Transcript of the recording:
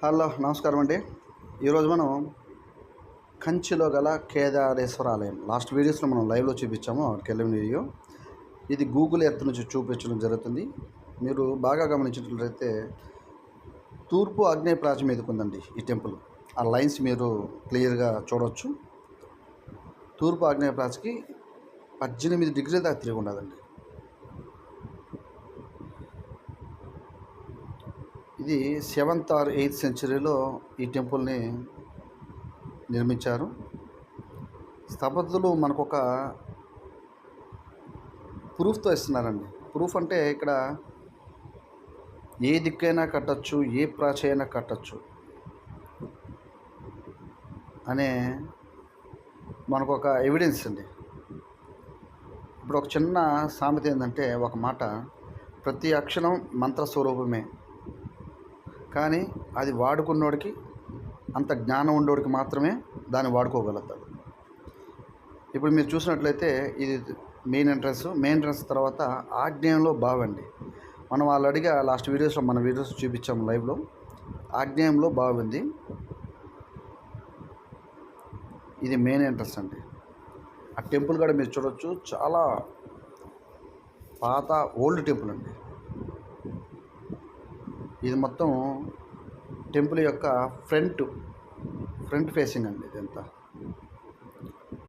Hello నమస్కారం అండి. ఈరోజు మనం కంచిలో గల కేదారేశ్వర ఆలయం లాస్ట్ వీడియోస్లో మనం లైవ్లో చూపించాము. అక్కడికి వెళ్ళిన వీడియో ఇది గూగుల్ ఎర్త్ నుంచి చూపించడం జరుగుతుంది. మీరు బాగా గమనించినట్లయితే తూర్పు ఆగ్నేయ ప్రాచీ మీదకు ఉందండి ఈ టెంపుల్. ఆ లైన్స్ మీరు క్లియర్గా చూడవచ్చు. తూర్పు ఆగ్నేయ ప్రాచికి 18 డిగ్రీల దాకా తిరిగి ఉండదండి. ఇది 7th or 8th సెంచరీలో ఈ టెంపుల్ని నిర్మించారు. స్థపతులు మనకు ఒక ప్రూఫ్తో ఇస్తున్నారండి. ప్రూఫ్ అంటే ఇక్కడ ఏ దిక్కైనా కట్టచ్చు, ఏ ప్రాచి అయినా కట్టచ్చు అనే మనకు ఒక ఎవిడెన్స్ అండి. ఇప్పుడు ఒక చిన్న సామెత ఏంటంటే, ఒక మాట, ప్రతి అక్షరం మంత్రస్వరూపమే, కానీ అది వాడుకున్నోడికి, అంత జ్ఞానం ఉండేవాడికి మాత్రమే దాన్ని వాడుకోగలుగుతాడు. ఇప్పుడు మీరు చూసినట్లయితే ఇది మెయిన్ ఎంట్రన్స్ తర్వాత ఆగ్నేయంలో బావండి. మనం ఆల్రెడీగా లాస్ట్ వీడియోస్లో మన వీడియోస్ చూపించాము లైవ్లో. ఆగ్నేయంలో బావి ఉంది. ఇది మెయిన్ ఎంట్రన్స్ అండి. ఆ టెంపుల్ కూడా మీరు చూడవచ్చు, చాలా పాత ఓల్డ్ టెంపుల్ అండి. ఇది మొత్తం టెంపుల్ యొక్క ఫ్రంట్ ఫేసింగ్ అండి ఇదంతా.